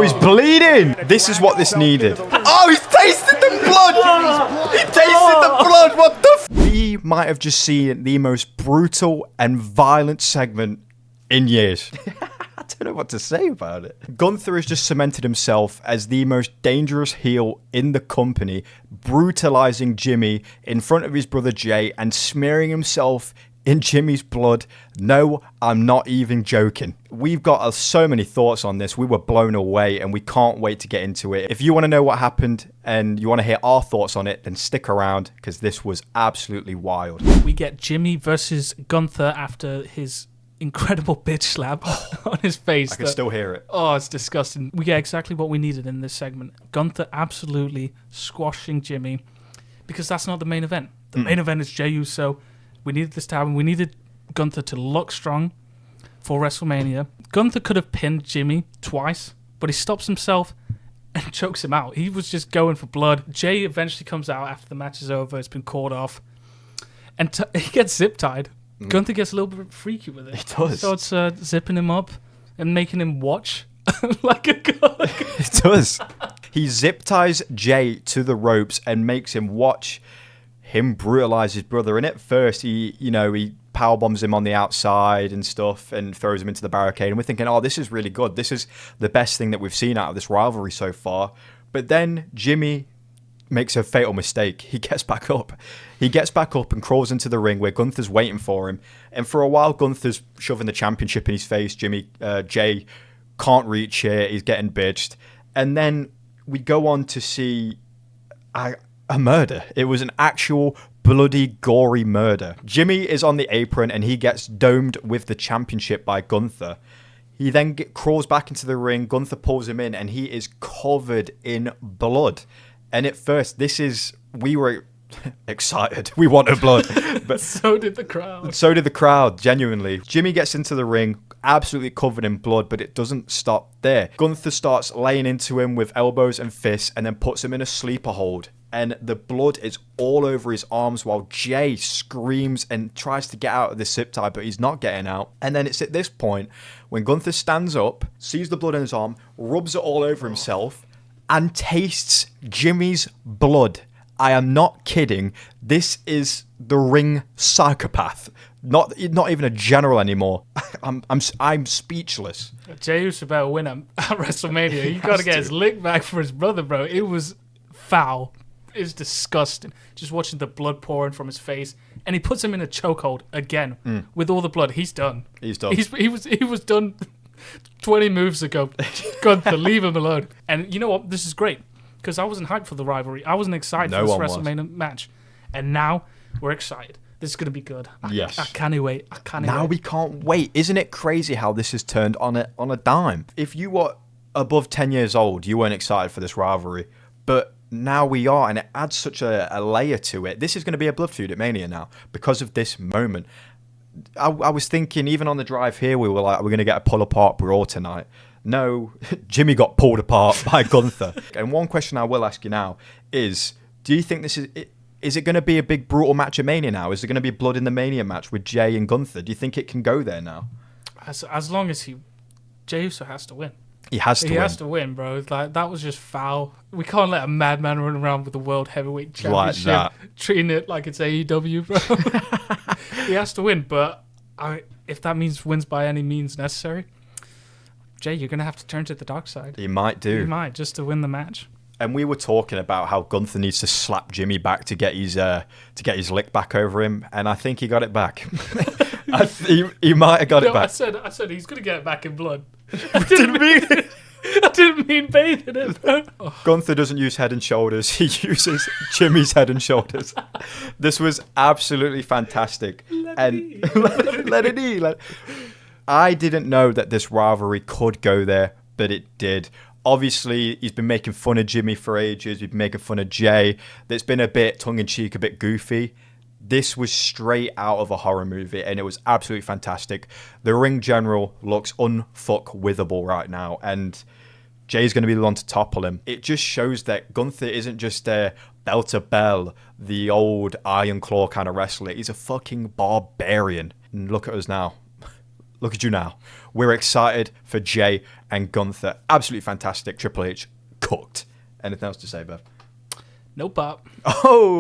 Oh, he's bleeding. This is what this needed. Oh, he's tasted the blood. He tasted the blood. What the We might have just seen the most brutal and violent segment in years. I don't know what to say about it. Gunther has just cemented himself as the most dangerous heel in the company, brutalizing Jimmy in front of his brother Jey and smearing himself in Jimmy's blood. No, I'm not even joking. We've got so many thoughts on this. We were blown away and we can't wait to get into it. If you want to know what happened and you want to hear our thoughts on it, then stick around because this was absolutely wild. We get Jimmy versus Gunther after his incredible bitch slap on his face. I can still hear it. Oh, it's disgusting. We get exactly what we needed in this segment. Gunther absolutely squashing Jimmy because that's not the main event. The main event is Jey Uso. We needed this to happen. We needed Gunther to look strong for WrestleMania. Gunther could have pinned Jimmy twice, but he stops himself and chokes him out. He was just going for blood. Jey eventually comes out after the match is over. It's been called off. And he gets zip-tied. Gunther gets a little bit freaky with it. He does. So it's zipping him up and making him watch like a god. It does. He zip-ties Jey to the ropes and makes him watch him brutalize his brother. And at first, he powerbombs him on the outside and stuff and throws him into the barricade. And we're thinking, oh, this is really good. This is the best thing that we've seen out of this rivalry so far. But then Jimmy makes a fatal mistake. He gets back up. He gets back up and crawls into the ring where Gunther's waiting for him. And for a while, Gunther's shoving the championship in his face. Jey can't reach it. He's getting bitched. And then we go on to see a murder. It was an actual bloody, gory murder. Jimmy is on the apron and he gets domed with the championship by Gunther. He then crawls back into the ring. Gunther pulls him in and he is covered in blood. And at first, we were excited. We wanted blood. But so did the crowd. So did the crowd, genuinely. Jimmy gets into the ring, absolutely covered in blood, but it doesn't stop there. Gunther starts laying into him with elbows and fists and then puts him in a sleeper hold. And the blood is all over his arms while Jey screams and tries to get out of the zip tie, but he's not getting out. And then it's at this point when Gunther stands up, sees the blood in his arm, rubs it all over himself, and tastes Jimmy's blood. I am not kidding. This is the ring psychopath. Not even a general anymore. I'm speechless. Jey Uso better win at WrestleMania. You got to get his lick back for his brother, bro. It was foul. It's disgusting. Just watching the blood pouring from his face, and he puts him in a chokehold again with all the blood. He's done. He's done. He was done 20 moves ago. Gunther, leave him alone. And you know what? This is great because I wasn't hyped for the rivalry. I wasn't excited for this WrestleMania match, and now we're excited. This is going to be good. Yes. I can't wait. Now we can't wait. Isn't it crazy how this has turned on a dime? If you were above 10 years old, you weren't excited for this rivalry, but now we are, and it adds such a layer to it. This is going to be a blood feud at Mania now because of this moment. I was thinking, even on the drive here, we were like, we're going to get a pull-apart brawl tonight. No, Jimmy got pulled apart by Gunther. And one question I will ask you now is, do you think this is it going to be a big brutal match at Mania now? Is there going to be blood in the Mania match with Jey and Gunther? Do you think it can go there now? As long as Jey Uso has to win. He has to win, bro. Like, that was just foul. We can't let a madman run around with the World Heavyweight Championship, like treating it like it's AEW, bro. He has to win, but if that means wins by any means necessary, Jey, you're going to have to turn to the dark side. He might do. He might, just to win the match. And we were talking about how Gunther needs to slap Jimmy back to get his lick back over him, and I think he got it back. He might have got it back. I said he's going to get it back in blood. I didn't mean bathing it, bro. Gunther doesn't use Head and Shoulders. He uses Jimmy's Head and Shoulders. This was absolutely fantastic. Let it be. I didn't know that this rivalry could go there, but it did. Obviously, he's been making fun of Jimmy for ages. He's been making fun of Jey. That's been a bit tongue-in-cheek, a bit goofy. This was straight out of a horror movie, and it was absolutely fantastic. The ring general looks unfuck-withable right now, and Jey's going to be the one to topple him. It just shows that Gunther isn't just a bell-to-bell, the old Iron Claw kind of wrestler. He's a fucking barbarian. And look at us now. look at you now. We're excited for Jey and Gunther. Absolutely fantastic. Triple H cooked. Anything else to say, Bev? Nope, Bob. Oh!